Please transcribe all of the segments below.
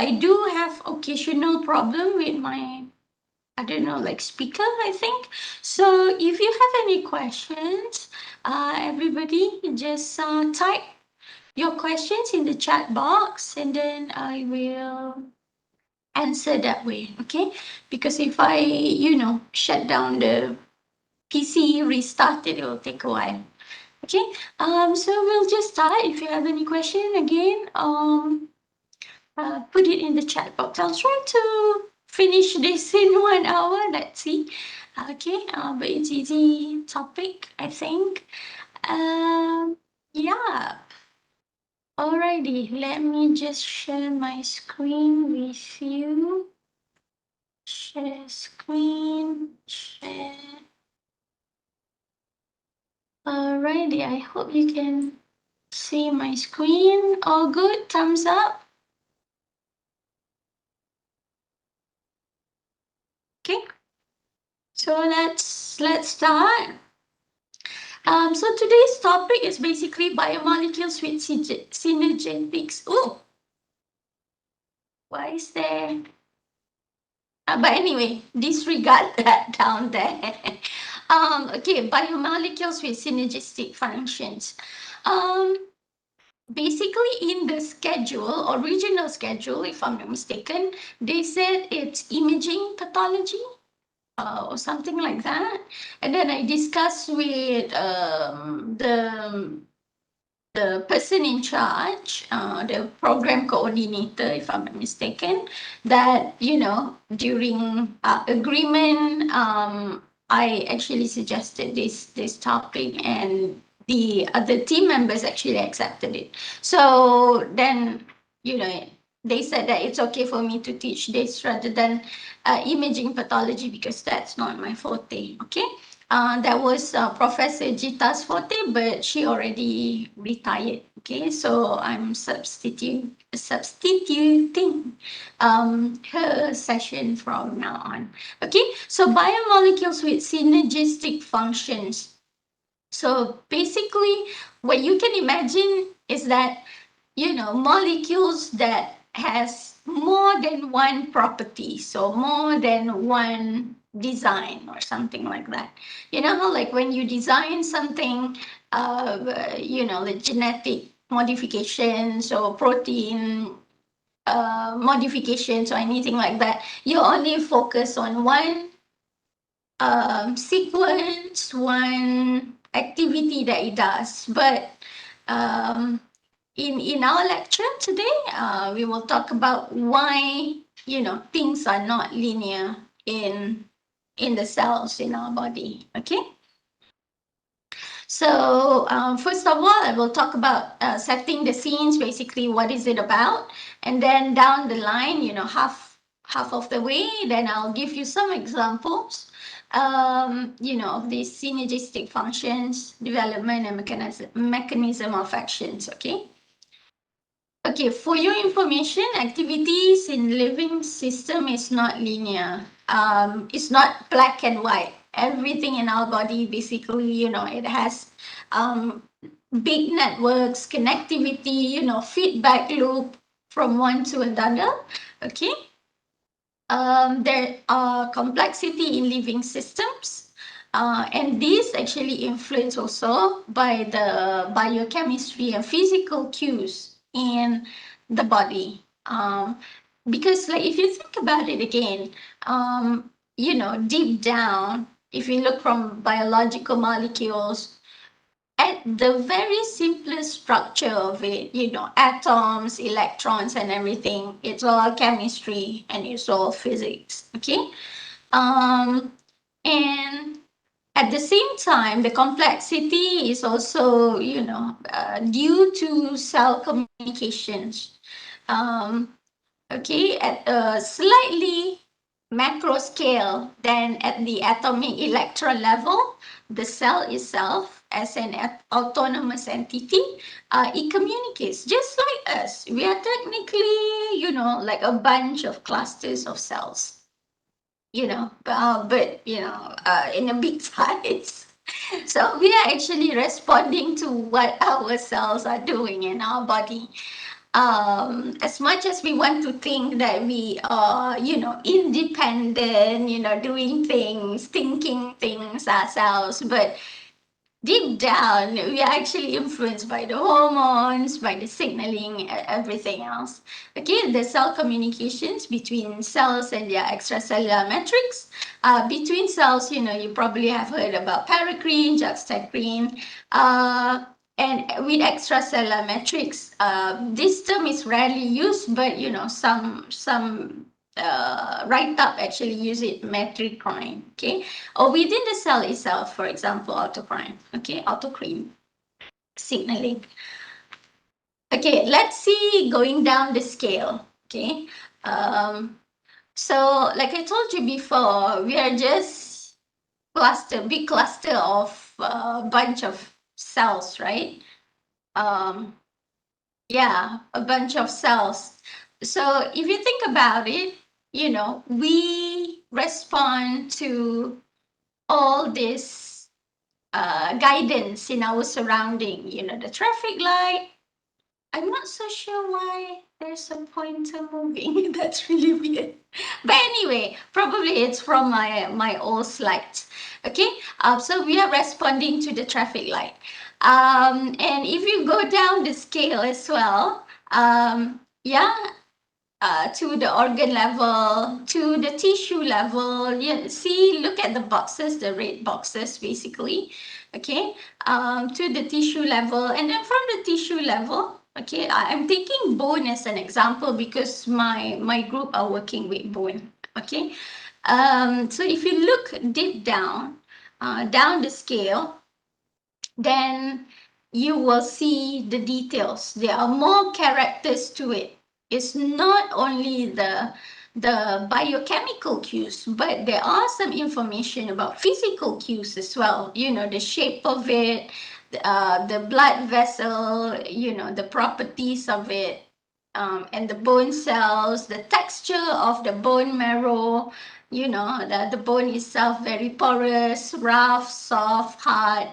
I do have occasional problem with my, I don't know, like speaker, I think. So if you have any questions, everybody just type your questions in the chat box, and then I will answer that way, okay? Because if I, shut down the PC, restart it, it will take a while. Okay, so we'll just start. If you have any question again, put it in the chat box. I'll try to finish this in 1 hour. Let's see. Okay, but it's easy topic, I think. Yeah. Alrighty, let me just share my screen with you. Share screen, share. Alrighty, I hope you can see my screen. All good? Thumbs up? Okay, so let's start. So today's topic is basically biomolecules with synergetics. Oh, why is there? But anyway, disregard that down there. Okay, biomolecules with synergistic functions. Um, Basically, in the schedule, original schedule, if I'm not mistaken, they said it's imaging pathology. Or something like that. And then I discussed with the person in charge, the program coordinator, if I'm not mistaken, that during agreement, I actually suggested this topic, and the other team members actually accepted it. So then, they said that it's okay for me to teach this rather than imaging pathology, because that's not my forte. Okay. That was Professor Gita's forte, but she already retired. Okay, so I'm substituting her session from now on. Okay, so biomolecules with synergistic functions. So basically, what you can imagine is that molecules that has more than one property, so more than one design or something like that. You know how, like, when you design something, the genetic modifications or protein modifications or anything like that, you only focus on one sequence, one activity that it does. But in our lecture today, we will talk about why things are not linear in the cells in our body. Okay. So first of all, I will talk about setting the scenes. Basically, what is it about, and then down the line, half of the way, then I'll give you some examples. Of these synergistic functions, development, and mechanism of actions. Okay. Okay, for your information, activities in living system is not linear. It's not black and white. Everything in our body, basically, it has big networks, connectivity, feedback loop from one to another. Okay. There are complexity in living systems. And this actually influenced also by the biochemistry and physical cues in the body. Because, like, if you think about it again, deep down, if you look from biological molecules, at the very simplest structure of it, atoms, electrons, and everything, it's all chemistry and it's all physics. Okay. And at the same time, the complexity is also, due to cell communications. Okay, at a slightly macro scale than at the atomic electron level, the cell itself, as an autonomous entity, it communicates just like us. We are technically, like a bunch of clusters of cells. But in a big size. So we are actually responding to what our cells are doing in our body. as much as we want to think that we are, independent, doing things, thinking things ourselves, but deep down, we are actually influenced by the hormones, by the signaling, everything else. Okay, the cell communications between cells and their extracellular matrix. Between cells, you probably have heard about paracrine, juxtacrine, and with extracellular matrix. This term is rarely used, but some write-up actually use it matricrine. Okay, or within the cell itself, for example, autocrine. Okay, autocrine signaling. Okay, let's see going down the scale. Okay, so like I told you before, we are just big cluster of bunch of cells, right? Yeah, a bunch of cells. So if you think about it, we respond to all this guidance in our surrounding, the traffic light. I'm not so sure why there's a pointer moving. That's really weird. But anyway, probably it's from my old slides. Okay, so we are responding to the traffic light. And if you go down the scale as well, yeah, to the organ level, to the tissue level. Yeah, see, look at the boxes, the red boxes, basically. Okay, to the tissue level, and then from the tissue level, okay, I'm taking bone as an example because my group are working with bone. Okay, so if you look deep down the scale, then you will see the details. There are more characters to it. It's not only the biochemical cues, but there are some information about physical cues as well. The shape of it, the blood vessel, the properties of it, and the bone cells, the texture of the bone marrow, the bone itself very porous, rough, soft, hard,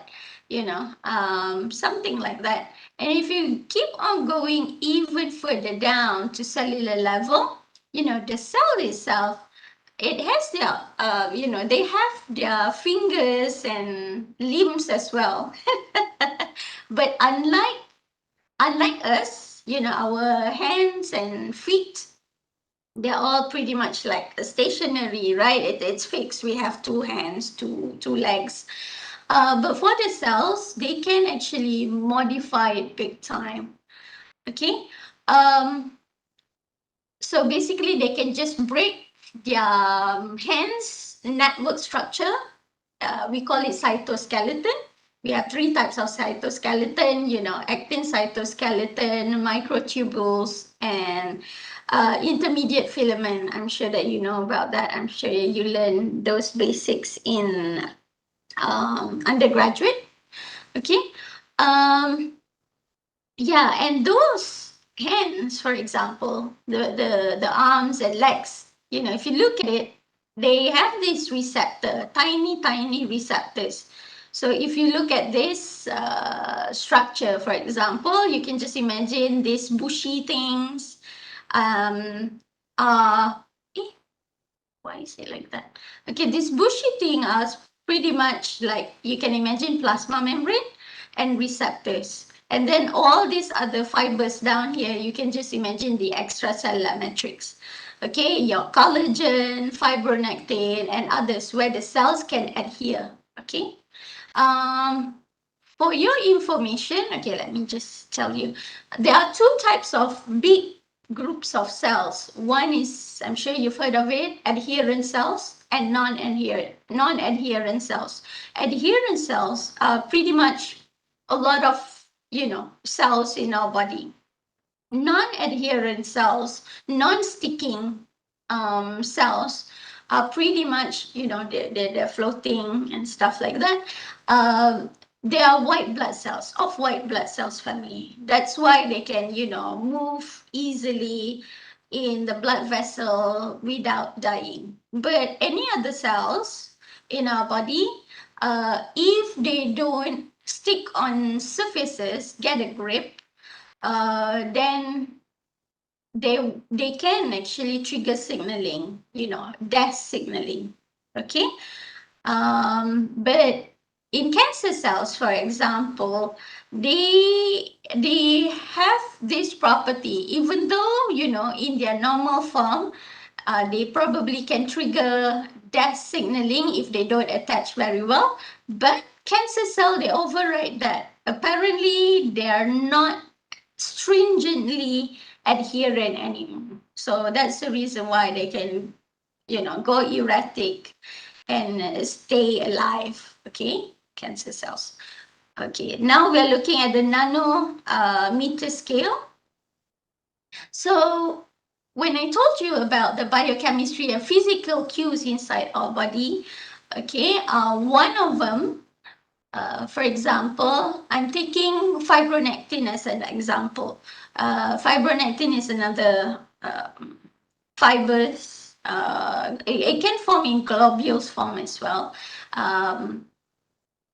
something like that. And if you keep on going even further down to cellular level, the cell itself, it has their, they have their fingers and limbs as well. But unlike us, our hands and feet, they're all pretty much like stationary, right? It's fixed. We have two hands, two legs. But for the cells, they can actually modify it big time. Okay. So basically, they can just break their hands network structure. We call it cytoskeleton. We have three types of cytoskeleton, actin cytoskeleton, microtubules, and intermediate filament. I'm sure that you know about that. I'm sure you learn those basics in undergraduate. Okay. Yeah, and those hands, for example, the arms and legs, if you look at it, they have this receptor, tiny receptors. So if you look at this structure, for example, you can just imagine these bushy things. Uh, why is it like that? Okay, this bushy thing are pretty much like you can imagine plasma membrane and receptors. And then all these other fibers down here, you can just imagine the extracellular matrix. Okay, your collagen, fibronectin, and others where the cells can adhere. Okay. For your information, okay, let me just tell you. There are two types of big groups of cells. One is, I'm sure you've heard of it, adherent cells and non-adherent cells. Adherent cells are pretty much a lot of, cells in our body. Non-adherent cells, non-sticking cells are pretty much, they're floating and stuff like that. They are white blood cells, of white blood cells family. That's why they can, move easily in the blood vessel without dying. But any other cells in our body, if they don't stick on surfaces, get a grip, then they can actually trigger signaling, death signaling. Okay. But in cancer cells, for example, they have this property, even though, in their normal form, they probably can trigger death signaling if they don't attach very well. But cancer cell, they override that. Apparently, they are not stringently adherent anymore. So that's the reason why they can, go erratic and stay alive. Okay, cancer cells. Okay, now we're looking at the nanometer scale. So when I told you about the biochemistry and physical cues inside our body, okay, one of them, for example, I'm taking fibronectin as an example. Fibronectin is another fibers. It can form in globules form as well.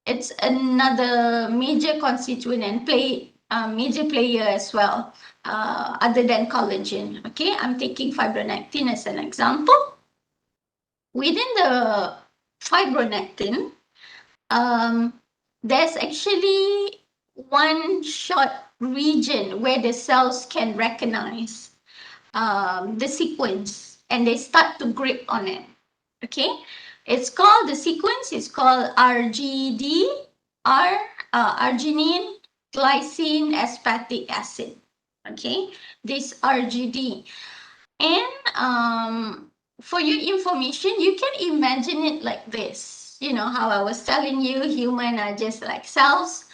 It's another major constituent and major player as well, other than collagen. Okay, I'm taking fibronectin as an example. Within the fibronectin, there's actually one short region where the cells can recognize the sequence and they start to grip on it. Okay, it's called, the sequence is called RGD, arginine glycine aspartic acid. Okay, this RGD. And for your information, you can imagine it like this. You know how I was telling you, human are just like cells.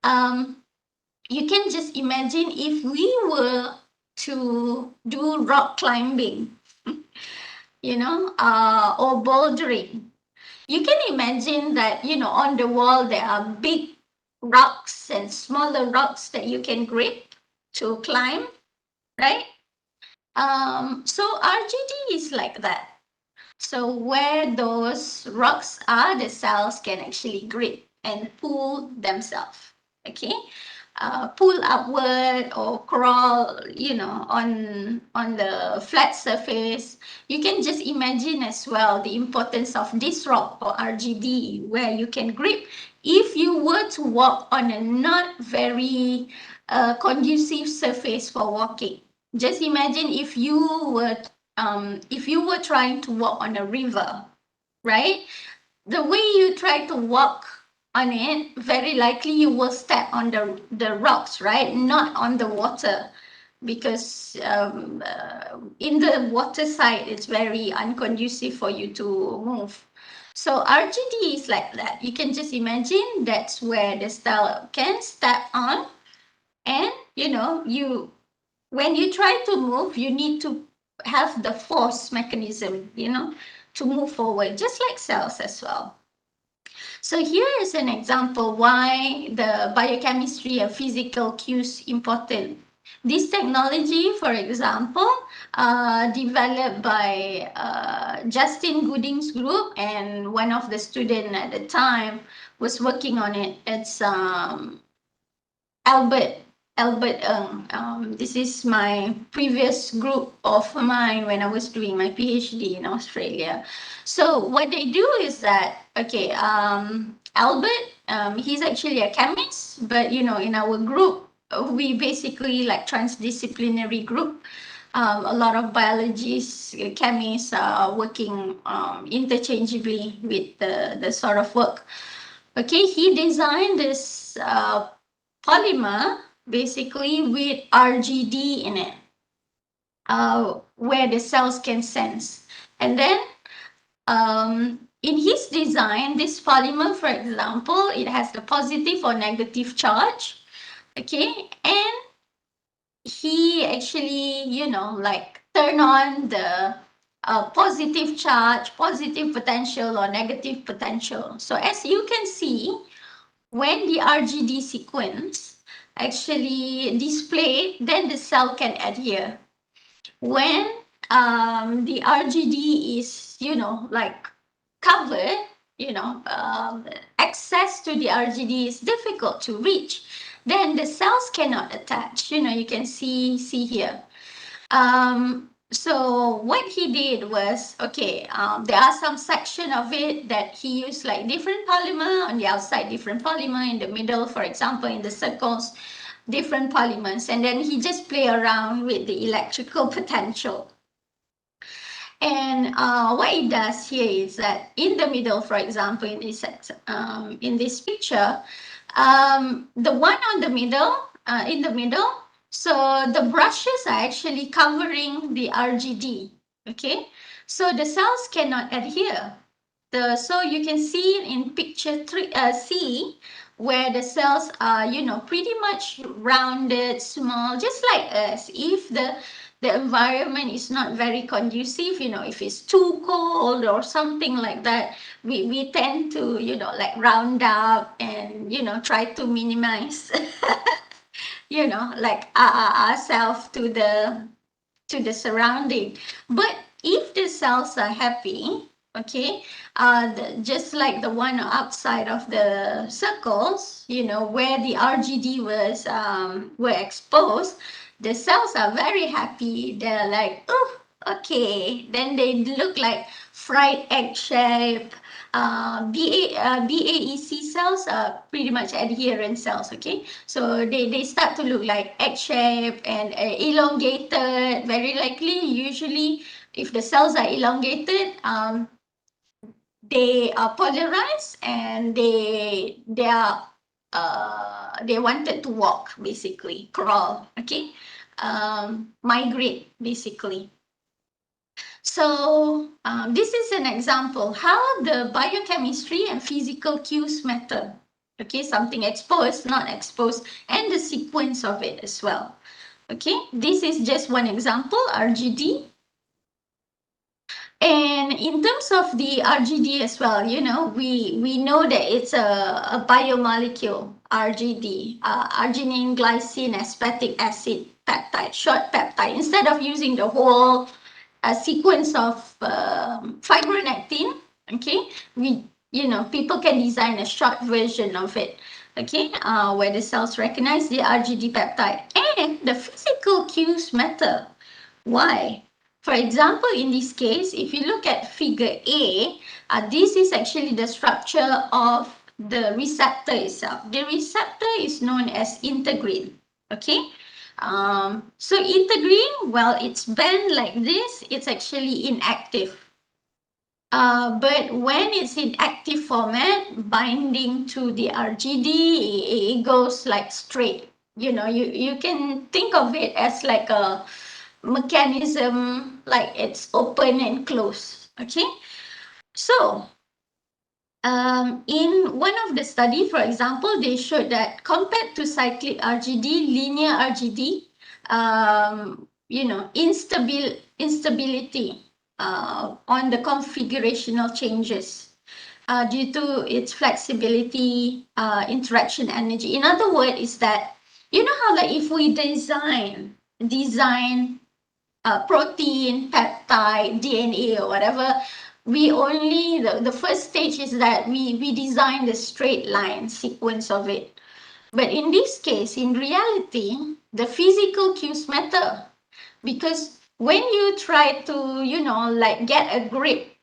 You can just imagine if we were to do rock climbing, or bouldering. You can imagine that, on the wall there are big rocks and smaller rocks that you can grip to climb, right? So RGD is like that. So where those rocks are, the cells can actually grip and pull themselves. Okay, pull upward or crawl, on the flat surface. You can just imagine as well the importance of this rock or RGD, where you can grip if you were to walk on a not very conducive surface for walking. Just imagine if you were trying to walk on a river, right? The way you try to walk on it, very likely you will step on the rocks, right? Not on the water, because in the water side, it's very unconducive for you to move. So RGD is like that. You can just imagine that's where the cell can step on, and when you try to move, you need to have the force mechanism, to move forward, just like cells as well. So here is an example why the biochemistry and physical cues important. This technology, for example, developed by Justin Gooding's group, and one of the students at the time was working on it. It's Albert Ng. This is my previous group of mine when I was doing my PhD in Australia. So what they do is that, okay, Albert, he's actually a chemist, but in our group, we basically like transdisciplinary group. A lot of biologists, chemists are working interchangeably with the sort of work. Okay, he designed this polymer basically with RGD in it, where the cells can sense. And then in his design, this polymer, for example, it has the positive or negative charge. Okay, and he actually, turn on the positive charge, positive potential, or negative potential. So as you can see, when the RGD sequence actually displayed, then the cell can adhere. When the RGD is, covered, access to the RGD is difficult to reach, then the cells cannot attach. You can see here. So what he did was, okay, there are some section of it that he used like different polymer on the outside, different polymer in the middle, for example, in the circles, different polymers, and then he just play around with the electrical potential. And what it does here is that in the middle, for example, in this picture, the one on the middle, in the middle, so the brushes are actually covering the RGD. Okay, so the cells cannot adhere. So you can see in picture C, where the cells are, pretty much rounded, small, just like us. If the environment is not very conducive, if it's too cold or something like that, we tend to, like round up and, try to minimize, like ourselves to the surrounding. But if the cells are happy, okay, just like the one outside of the circles, where the RGD was were exposed, the cells are very happy. They're like, oh, okay. Then they look like fried egg shape. BAEC cells are pretty much adherent cells, okay? So they start to look like egg shape and elongated, very likely. Usually, if the cells are elongated, they are polarized and they wanted to walk, basically, crawl, okay? Migrate, basically. So this is an example how the biochemistry and physical cues matter. Okay, something exposed, not exposed, and the sequence of it as well. Okay, this is just one example, RGD. And in terms of the RGD as well, we know that it's a biomolecule, RGD, arginine glycine aspartic acid peptide, short peptide. Instead of using the whole sequence of fibronectin, okay, people can design a short version of it, okay, where the cells recognize the RGD peptide. And the physical cues matter. Why? For example, in this case, if you look at figure A, this is actually the structure of the receptor itself. The receptor is known as integrin, okay? So integrin, well, it's bent like this, it's actually inactive. But when it's in active format, binding to the RGD, it goes like straight. You can think of it as like a mechanism, like it's open and closed. Okay, so in one of the study, for example, they showed that compared to cyclic RGD, linear RGD, instability on the configurational changes due to its flexibility, interaction energy. In other words, is that how like if we design protein, peptide, DNA, or whatever, we only, the first stage is that we design the straight line sequence of it. But in this case, in reality, the physical cues matter, because when you try to, like get a grip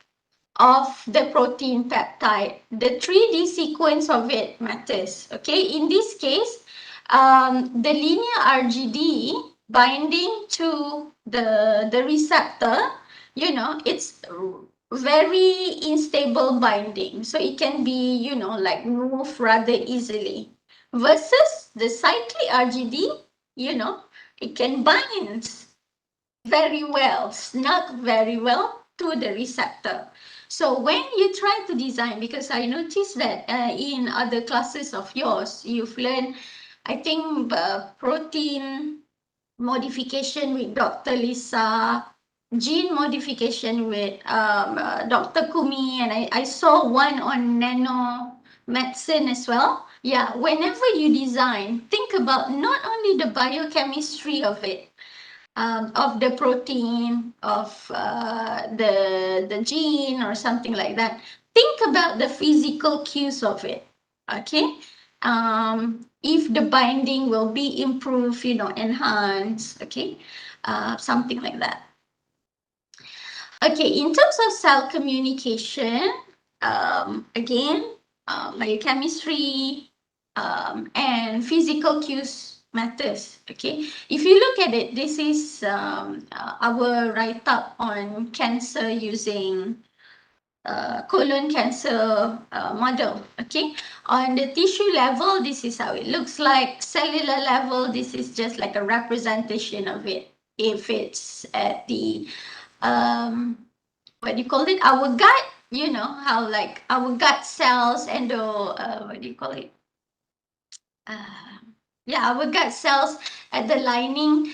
of the protein peptide, the 3D sequence of it matters. Okay, in this case, the linear RGD binding to the receptor, it's very unstable binding. So it can be, like move rather easily. Versus the cyclic RGD, it can bind very well, snug very well to the receptor. So when you try to design, because I noticed that in other classes of yours, you've learned, I think, protein modification with Dr. Lisa, gene modification with Dr. Kumi, and I saw one on nano medicine as well. Yeah, whenever you design, think about not only the biochemistry of it, of the protein, of the gene or something like that. Think about the physical cues of it. Okay. If the binding will be improved, enhanced. Okay. something like that. Okay, in terms of cell communication, again, biochemistry and physical cues matters. Okay, if you look at it, this is our write-up on cancer using colon cancer model. Okay, on the tissue level, this is how it looks like. Cellular level, this is just like a representation of it. If it's at the what do you call it? Our gut, you know how like our gut cells and the what do you call it? Yeah, our gut cells at the lining,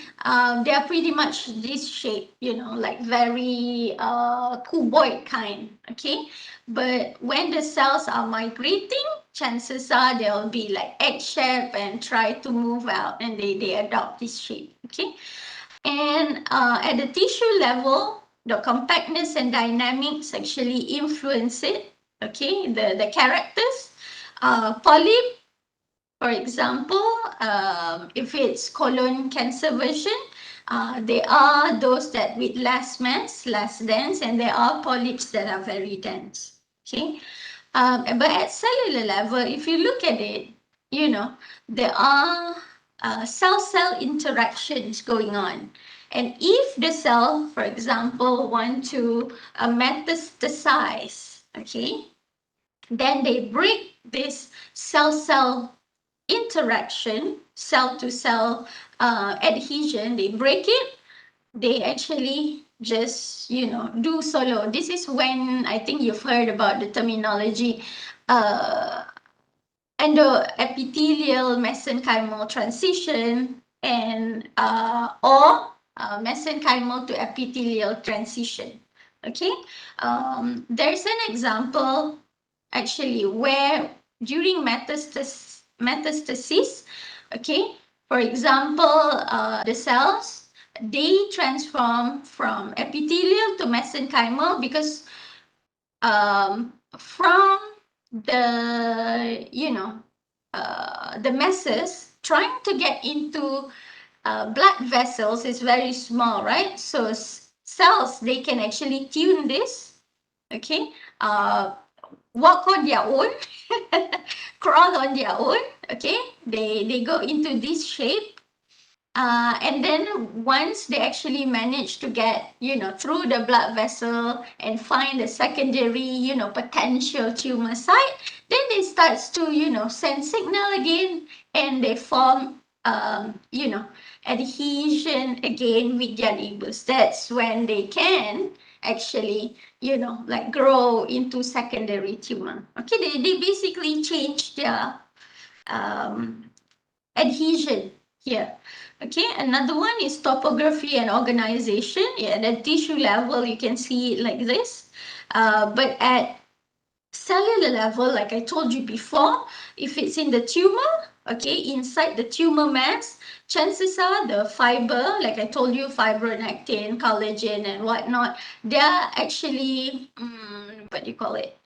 they are pretty much this shape, you know, like very cuboid kind. Okay, but when the cells are migrating, chances are they'll be like egg shape and try to move out, and they adopt this shape. Okay, and at the tissue level, the compactness and dynamics actually influence it. Okay, the characters. Polyp, for example, if it's colon cancer version, they are those that with less mass, less dense, and there are polyps that are very dense. Okay, but at cellular level, if you look at it, you know, there are cell-cell interactions going on. And if the cell, for example, want to metastasize, okay, then they break this cell-cell interaction, cell-to-cell adhesion, they break it, they actually just, you know, do solo. This is when I think you've heard about the terminology endoepithelial mesenchymal transition and or mesenchymal to epithelial transition. Okay, there's an example actually where during metastasis, okay, for example, the cells, they transform from epithelial to mesenchymal because from the, you know, the masses trying to get into blood vessels is very small, right? So cells, they can actually tune this, okay, walk on their own, crawl on their own, okay? They go into this shape. And then once they actually manage to get, you know, through the blood vessel and find the secondary, you know, potential tumor site, then they starts to, you know, send signal again, and they form, you know, adhesion again with their neighbors. That's when they can actually, you know, like grow into secondary tumor. Okay, they basically change their adhesion here. Okay, another one is topography and organization. Yeah, at the tissue level, you can see it like this. But at cellular level, like I told you before, if it's in the tumor, okay, inside the tumor mass, chances are the fiber, like I told you, fibronectin, collagen, and whatnot, they're actually, what do you call it?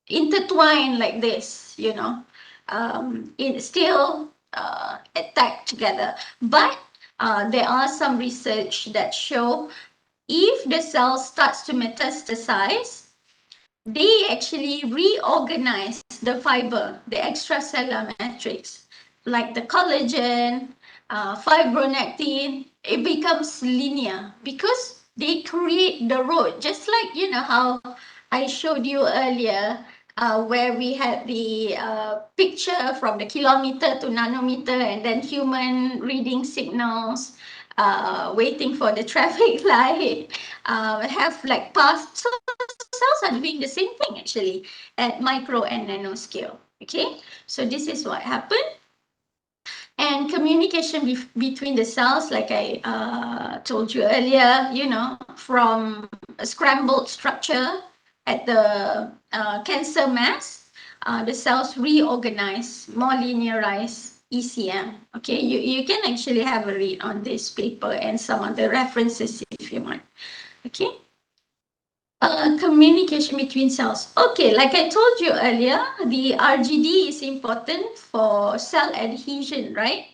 Intertwined like this, you know. It's still attacked together. But there are some research that show if the cell starts to metastasize, they actually reorganize the fiber, the extracellular matrix, like the collagen, fibronectin, it becomes linear because they create the road, just like, you know, how I showed you earlier, where we had the picture from the kilometer to nanometer and then human reading signals, waiting for the traffic light, have like path. So cells are doing the same thing actually at micro and nano scale. Okay, so this is what happened. And communication between the cells, like I told you earlier, you know, from a scrambled structure at the cancer mass, the cells reorganize, more linearized ECM. Okay, you can actually have a read on this paper and some other references if you want. Okay. Communication between cells. Okay, like I told you earlier, the RGD is important for cell adhesion, right?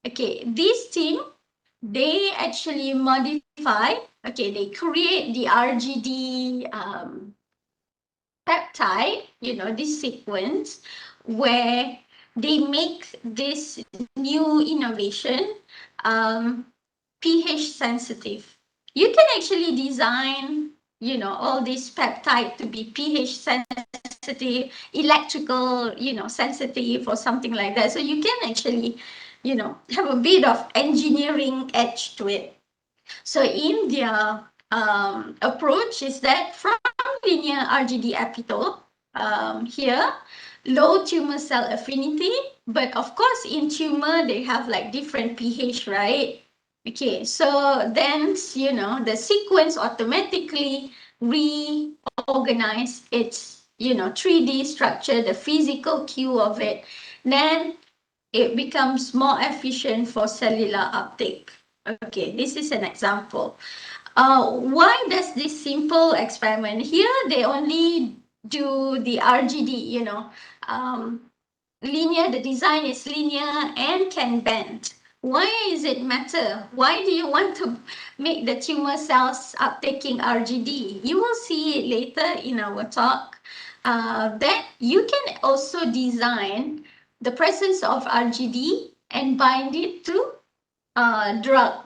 Okay, this thing they actually modify, okay, they create the RGD peptide, this sequence where they make this new innovation pH sensitive. You can actually design, all these peptide to be pH sensitive, electrical, sensitive or something like that. So you can actually, have a bit of engineering edge to it. So in their approach is that from linear RGD epitope, here, low tumor cell affinity, but of course in tumor, they have like different pH, right? Okay, so then, the sequence automatically reorganize its, 3D structure, the physical cue of it. Then it becomes more efficient for cellular uptake. Okay, this is an example. Why does this simple experiment here? They only do the RGD, linear, the design is linear and can bend. Why is it matter? Why do you want to make the tumor cells uptaking RGD? You will see it later in our talk. That you can also design the presence of RGD and bind it to drug,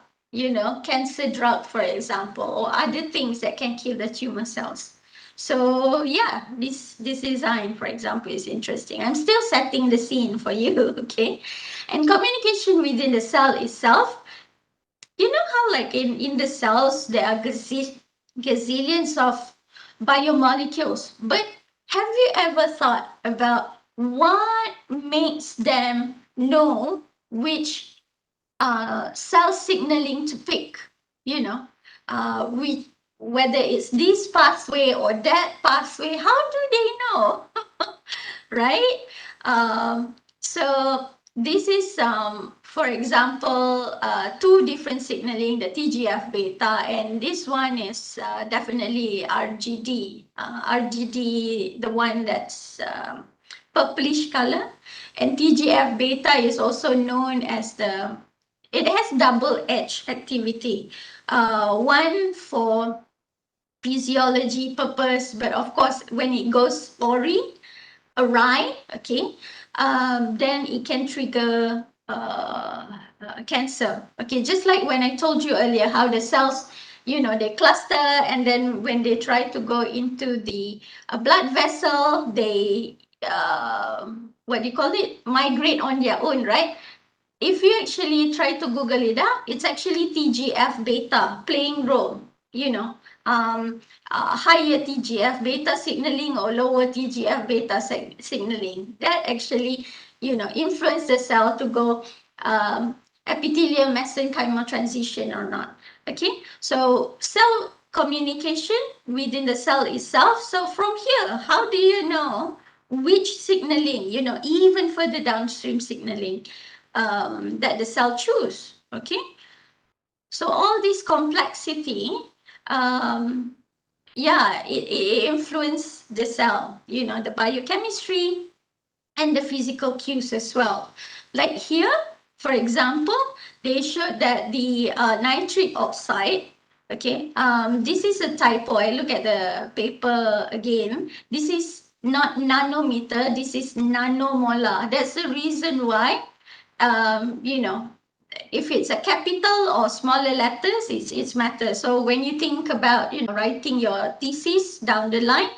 cancer drug, for example, or other things that can kill the tumor cells. So yeah, this design, for example, is interesting. I'm still setting the scene for you, okay? And communication within the cell itself, you know how like in the cells there are gazillions of biomolecules, but have you ever thought about what makes them know which cell signaling to pick, we, whether it's this pathway or that pathway, how do they know? Right? So this is, for example, two different signaling, the TGF beta, and this one is definitely RGD. RGD, the one that's purplish color, and TGF beta is also known as it has double edge activity. One for physiology purpose, but of course, when it goes awry, okay, then it can trigger cancer. Okay, just like when I told you earlier how the cells, they cluster, and then when they try to go into the blood vessel, they what do you call it? Migrate on their own, right? If you actually try to Google it up, it's actually TGF beta playing role, higher TGF beta signaling or lower TGF beta signaling. That actually, influence the cell to go epithelial mesenchymal transition or not. Okay, so cell communication within the cell itself. So from here, how do you know which signaling, even further downstream signaling that the cell choose? Okay, so all this complexity, yeah, it influence the cell, the biochemistry and the physical cues as well. Like here, for example, they showed that the nitric oxide, okay, this is a typo. I look at the paper again. This is not nanometer, this is nanomolar. That's the reason why, if it's a capital or smaller letters, it's matter. So when you think about, writing your thesis down the line,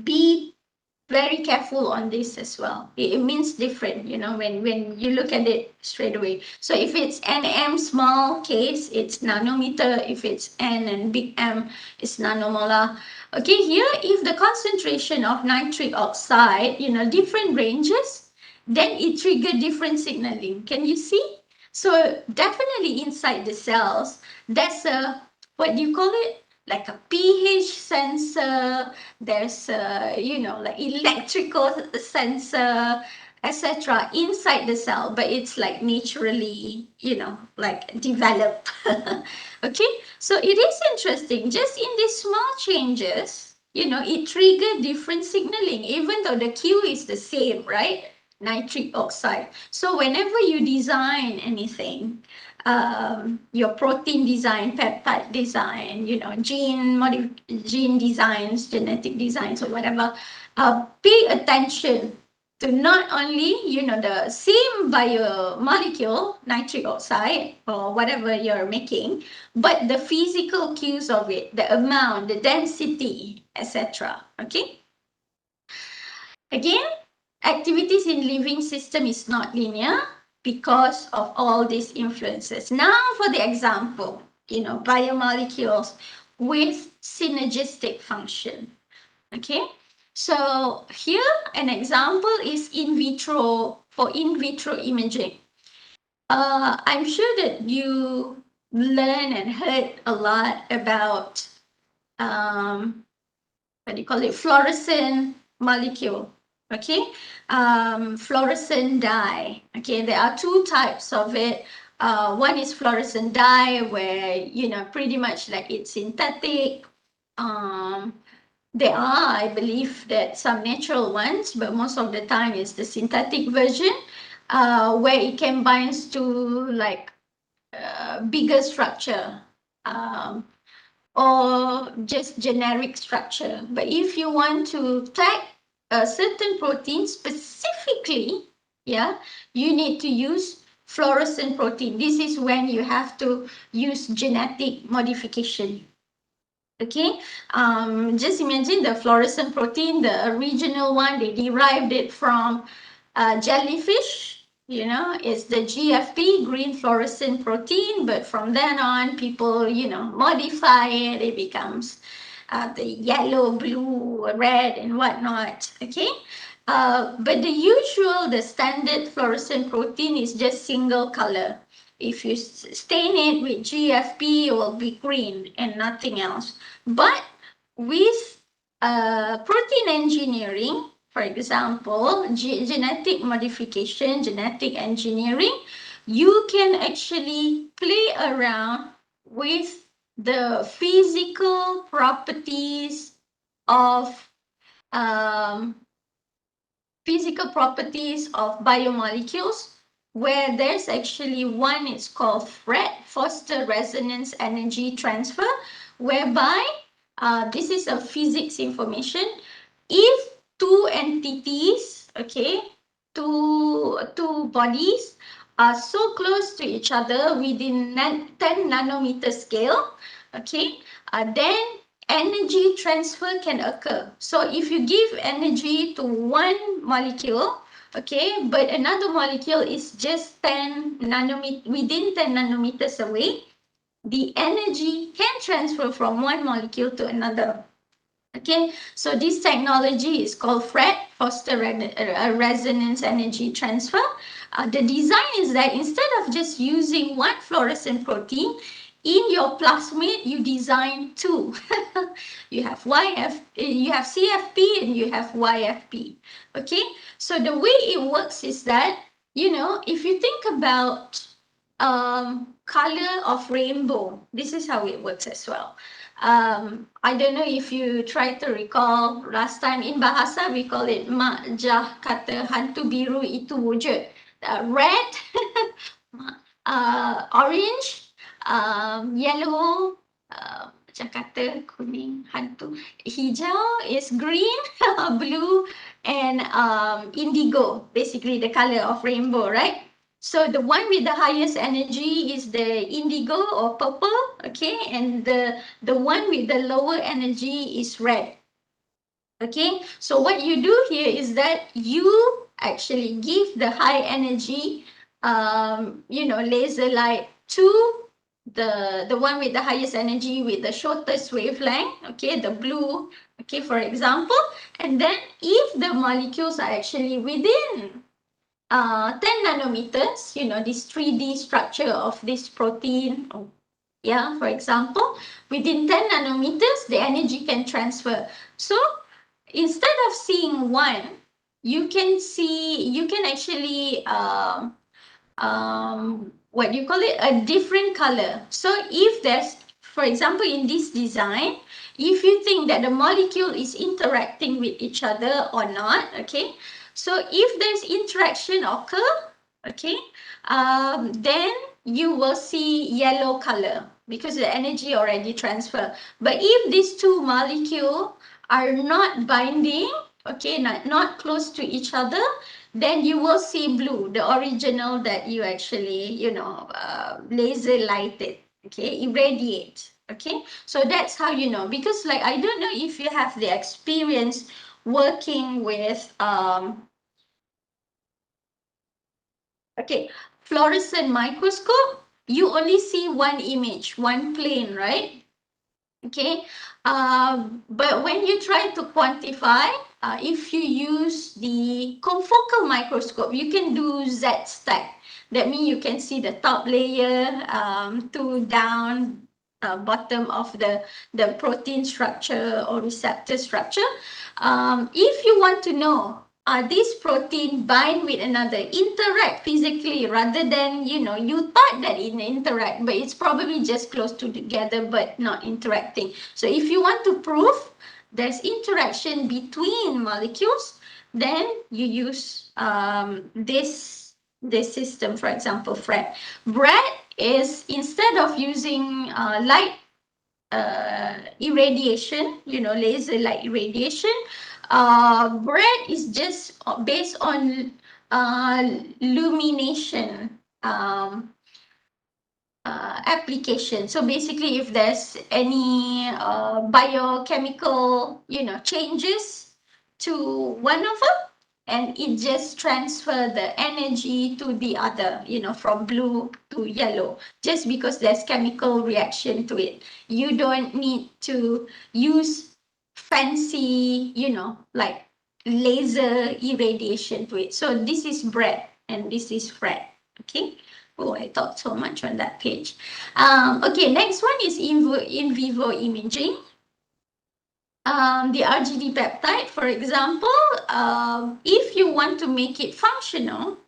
be very careful on this as well. It means different, when you look at it straight away. So if it's nm small case, it's nanometer. If it's n and big M, it's nanomolar. Okay, here, if the concentration of nitric oxide, different ranges, then it trigger different signaling. Can you see? So definitely inside the cells, there's a, what do you call it? Like a pH sensor, there's like electrical sensor, etc. inside the cell, but it's like naturally, like developed. Okay, so it is interesting. Just in these small changes, it trigger different signaling, even though the cue is the same, right? Nitric oxide. So whenever you design anything, your protein design, peptide design, gene designs, genetic designs, or whatever, pay attention to not only, the same biomolecule, nitric oxide, or whatever you're making, but the physical cues of it, the amount, the density, etc. Okay? Again, activities in living system is not linear because of all these influences. Now for the example, biomolecules with synergistic function. Okay, so here an example is in vitro imaging. I'm sure that you learn and heard a lot about what do you call it, fluorescent molecule. Okay, fluorescent dye. Okay, there are two types of it. One is fluorescent dye, where pretty much like it's synthetic. There are, I believe, that some natural ones, but most of the time it's the synthetic version, where it can bind to like bigger structure. Or just generic structure. But if you want to tag a certain protein specifically, you need to use fluorescent protein. This is when you have to use genetic modification. Okay, just imagine the fluorescent protein, the original one, they derived it from jellyfish. It's the GFP, green fluorescent protein, but from then on, people, modify it. It becomes the yellow, blue, red, and whatnot. Okay, but the standard fluorescent protein is just single color. If you stain it with GFP, it will be green and nothing else. But with protein engineering, for example, genetic modification, genetic engineering, you can actually play around with the physical properties of biomolecules, where there's actually one, it's called FRET, Foster Resonance Energy Transfer, whereby this is a physics information. If two entities, okay, two bodies are so close to each other within 10 nanometer scale, okay, then energy transfer can occur. So if you give energy to one molecule, okay, but another molecule is just 10 nanometer, within 10 nanometers away, the energy can transfer from one molecule to another. Okay, so this technology is called FRET, Foster Resonance Energy Transfer. The design is that instead of just using one fluorescent protein, in your plasmid, you design two. You have CFP and you have YFP. Okay, so the way it works is that, if you think about color of rainbow, this is how it works as well. I don't know if you try to recall, last time in Bahasa we call it Mak Jah kata hantu biru itu wujud. Red, orange, yellow, macam kata kuning hantu. Hijau is green, blue, and indigo, basically the color of rainbow, right? So the one with the highest energy is the indigo or purple, okay, and the one with the lower energy is red. Okay, so what you do here is that you actually give the high energy, laser light to the one with the highest energy with the shortest wavelength, okay, the blue, okay, for example, and then if the molecules are actually within 10 nanometers, this 3D structure of this protein, for example, within 10 nanometers, the energy can transfer. So instead of seeing one, you can actually, what do you call it, a different color. So if there's, for example, in this design, if you think that the molecule is interacting with each other or not, okay, so if there's interaction occur, okay, then you will see yellow color because the energy already transfer. But if these two molecules are not binding, okay, not close to each other, then you will see blue, the original that you actually, laser lighted, okay, irradiate. Okay, so that's how you know, because like I don't know if you have the experience working with okay, fluorescent microscope, you only see one image, one plane, right? Okay, but when you try to quantify, if you use the confocal microscope, you can do Z stack. That means you can see the top layer to down bottom of the protein structure or receptor structure. If you want to know this protein bind with another, interact physically rather than, you thought that it interact, but it's probably just close to together but not interacting. So if you want to prove there's interaction between molecules, then you use this system, for example, FRET. BRET is, instead of using light irradiation, laser light irradiation, BRET is just based on illumination application. So basically, if there's any biochemical, changes to one of them, and it just transfer the energy to the other, from blue to yellow, just because there's chemical reaction to it. You don't need to use fancy, like laser irradiation to it. So this is BRET and this is FRET. Okay. Oh, I talked so much on that page. Okay, next one is in vivo imaging. The RGD peptide, for example, if you want to make it functional,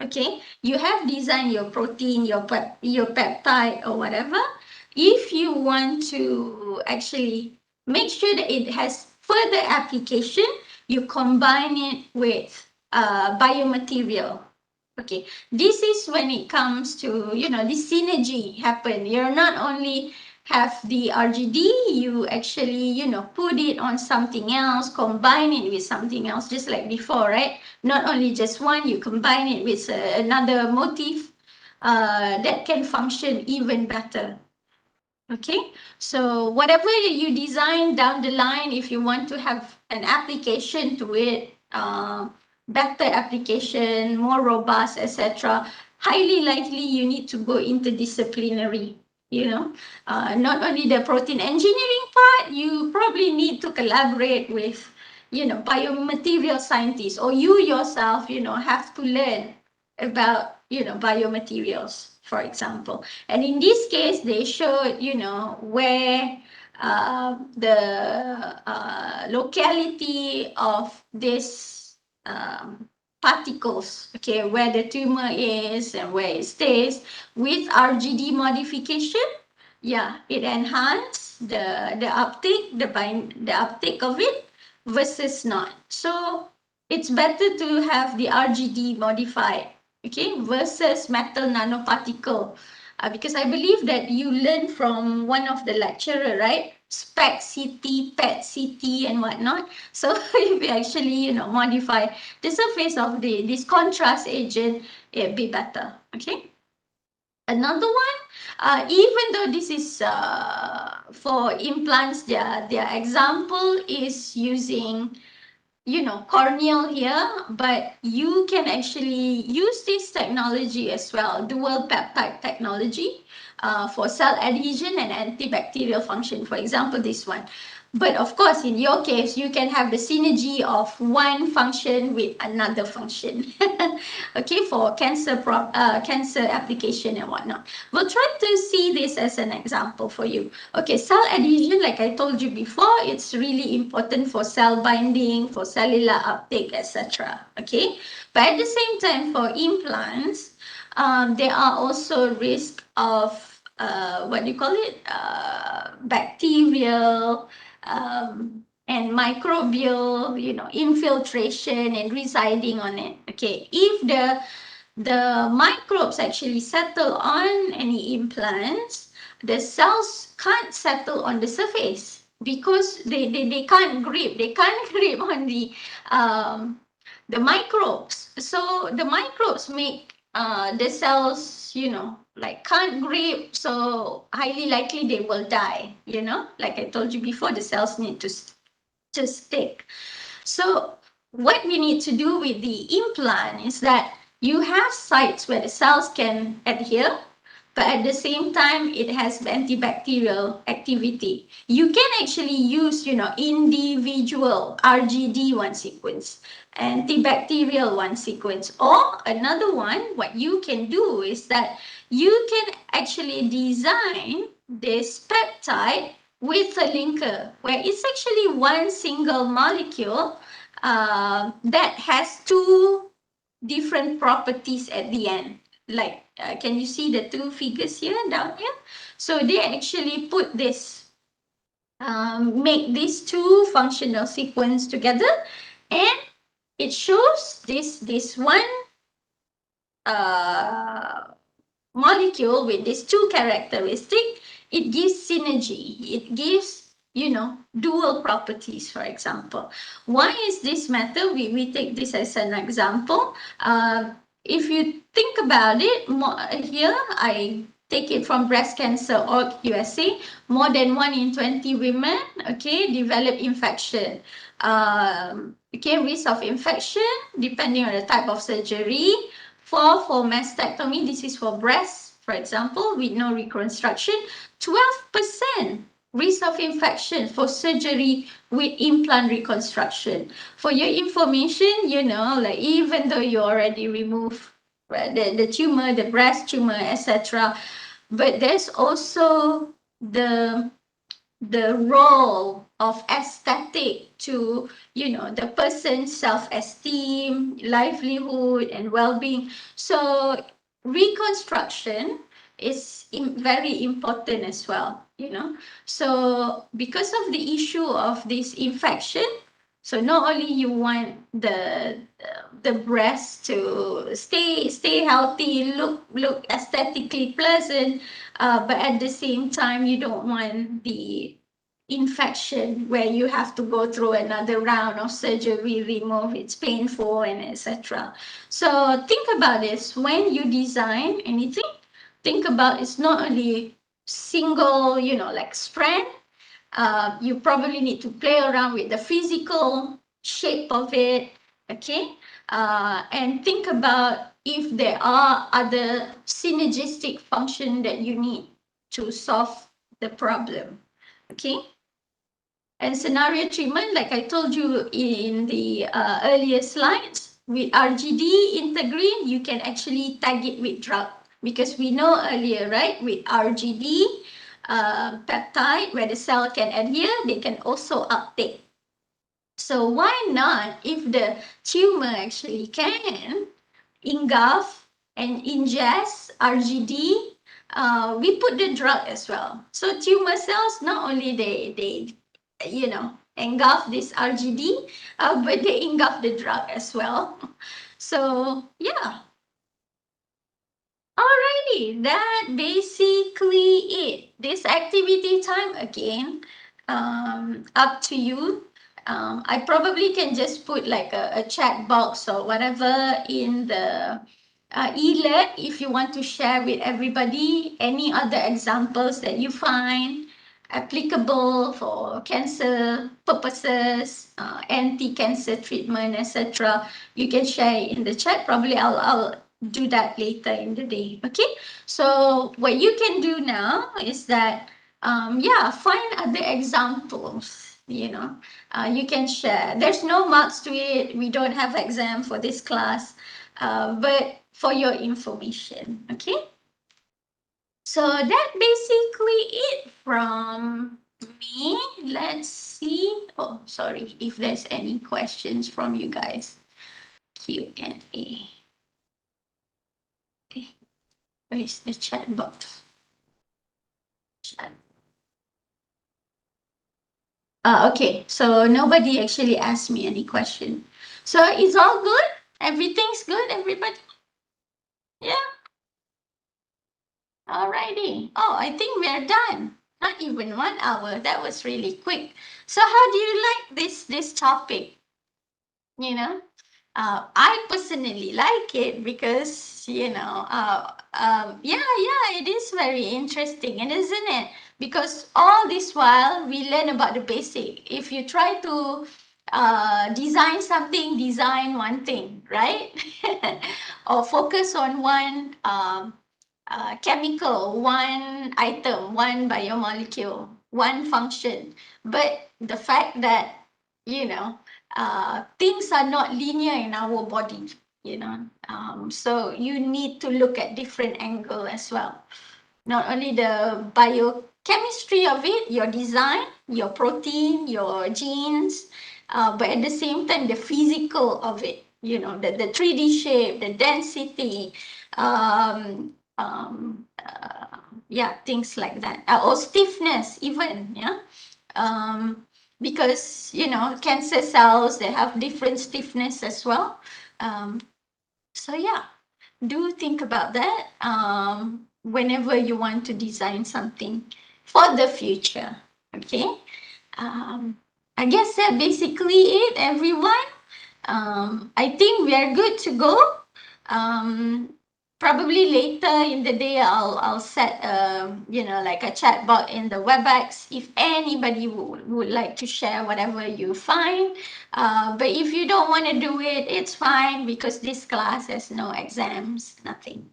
okay, you have designed your protein, your peptide or whatever. If you want to actually make sure that it has further application, you combine it with biomaterial. Okay, this is when it comes to, the synergy happen. You're not only have the RGD, you actually, put it on something else, combine it with something else, just like before, right? Not only just one, you combine it with another motif that can function even better. Okay, so whatever you design down the line, if you want to have an application to it, better application, more robust, etc., highly likely you need to go interdisciplinary. Not only the protein engineering part, you probably need to collaborate with, biomaterial scientists, or you yourself, have to learn about, biomaterials, for example. And in this case, they showed, where the locality of this particles, okay, where the tumor is and where it stays with RGD modification. Yeah, it enhances the uptake, the uptake of it versus not. So it's better to have the RGD modified, okay, versus metal nanoparticle. Because I believe that you learned from one of the lecturer, right? SPECT CT, PET CT, and whatnot. So if you actually, modify the surface of this contrast agent, it'd be better. Okay. Another one, even though this is for implants, their example is using, corneal here, but you can actually use this technology as well, dual peptide technology, for cell adhesion and antibacterial function. For example, this one. But of course, in your case, you can have the synergy of one function with another function. Okay, for cancer application and whatnot. We'll try to see this as an example for you. Okay, cell adhesion, like I told you before, it's really important for cell binding, for cellular uptake, etc. Okay, but at the same time, for implants, there are also risk of what do you call it? Bacterial and microbial, infiltration and residing on it. Okay, if the microbes actually settle on any implants, the cells can't settle on the surface because they can't grip. They can't grip on the microbes. So the microbes make the cells, like can't grip. So highly likely they will die. Like I told you before, the cells need to stick. So what we need to do with the implant is that you have sites where the cells can adhere, but at the same time, it has antibacterial activity. You can actually use, individual RGD1 sequence, antibacterial 1 sequence, or another one, what you can do is that you can actually design this peptide with a linker where it's actually one single molecule that has two different properties at the end. Like, can you see the two figures here, down here? So they actually put this, make these two functional sequence together, and it shows this one molecule with these two characteristics. It gives synergy. It gives, dual properties, for example. Why is this matter? We take this as an example. If you think about it, here I take it from breastcancer.org USA, more than 1 in 20 women, develop infection. Risk of infection, depending on the type of surgery. For mastectomy, this is for breast, for example, with no reconstruction, 12% risk of infection for surgery with implant reconstruction. For your information, like even though you already remove the tumor, the breast tumor, etc., but there's also the role of aesthetic to the person's self-esteem, livelihood, and well-being. So reconstruction is very important as well. So because of the issue of this infection, so not only you want the breast to stay healthy, look aesthetically pleasant, but at the same time, you don't want the infection where you have to go through another round of surgery, remove, it's painful, and etc. So think about this when you design anything. Think about it's not only single, like strand. You probably need to play around with the physical shape of it, okay? And think about if there are other synergistic function that you need to solve the problem, okay? And scenario treatment, like I told you in the earlier slides, with RGD integrin, you can actually tag it with drug because we know earlier, right, with RGD peptide, where the cell can adhere, they can also uptake. So why not, if the tumor actually can engulf and ingest RGD, we put the drug as well. So tumor cells, not only they engulf this RGD, but they engulf the drug as well. So yeah. Alrighty, that basically it. This activity time again, up to you. I probably can just put like a chat box or whatever in the e-learn if you want to share with everybody any other examples that you find applicable for cancer purposes, anti-cancer treatment, etc. You can share in the chat. Probably I'll do that later in the day. Okay, so what you can do now is that find other examples. You can share. There's no marks to it. We don't have exam for this class, but for your information. Okay, so that basically it from me. Let's see. Oh, sorry if there's any questions from you guys. Q&A. Okay. Where is the chat box? Chat. Okay, so nobody actually asked me any question. So it's all good? Everything's good, everybody? Yeah. Alrighty. Oh, I think we're done. Not even 1 hour. That was really quick. So how do you like this topic? You know, I personally like it because it is very interesting, and isn't it? Because all this while we learn about the basic. If you try to design something, design one thing, right? Or focus on one chemical, one item, one biomolecule, one function. But the fact that, you know, things are not linear in our body, so you need to look at different angle as well. Not only the biochemistry of it, your design, your protein, your genes, but at the same time, the physical of it, the 3D shape, the density, things like that. Or stiffness, even, yeah. Because, cancer cells, they have different stiffness as well. So, yeah, do think about that whenever you want to design something for the future. Okay. Um, I guess that basically it, everyone. I think we are good to go. Um, Probably later in the day, I'll set like a chat bot in the WebEx if anybody would like to share whatever you find. But if you don't want to do it, it's fine because this class has no exams, nothing.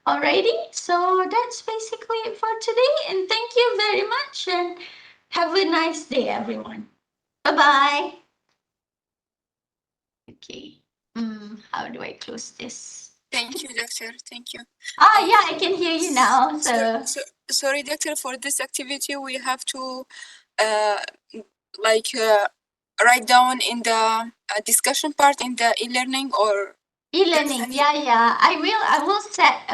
Alrighty, so that's basically it for today, and thank you very much, and have a nice day, everyone. Bye bye. Okay. How do I close this? Thank you, doctor. Thank you. Yeah, I can hear you now. So, Sorry, doctor, for this activity, we have to uh, write down in the discussion part in the e-learning, or e-learning, yeah. I will set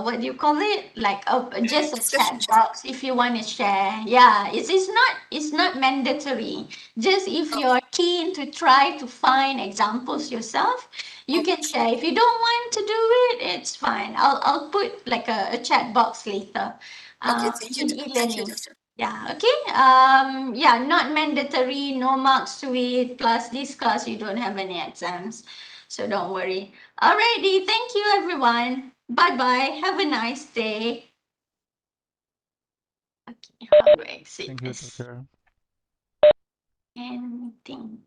what do you call it? Like just a discussion chat chat. box if you want to share. Yeah, it's not mandatory. Just if you're keen to try to find examples yourself, you can share. If you don't want to do it, it's fine. I'll put like a chat box later. Okay, thank you. In Thank you, e-learning. doctor. Yeah, okay. Not mandatory, no marks to it. Plus this class you don't have any exams. So don't worry. Alrighty, thank you everyone. Bye bye. Have a nice day. Okay, how do I exit Thank you, this? doctor. Anything.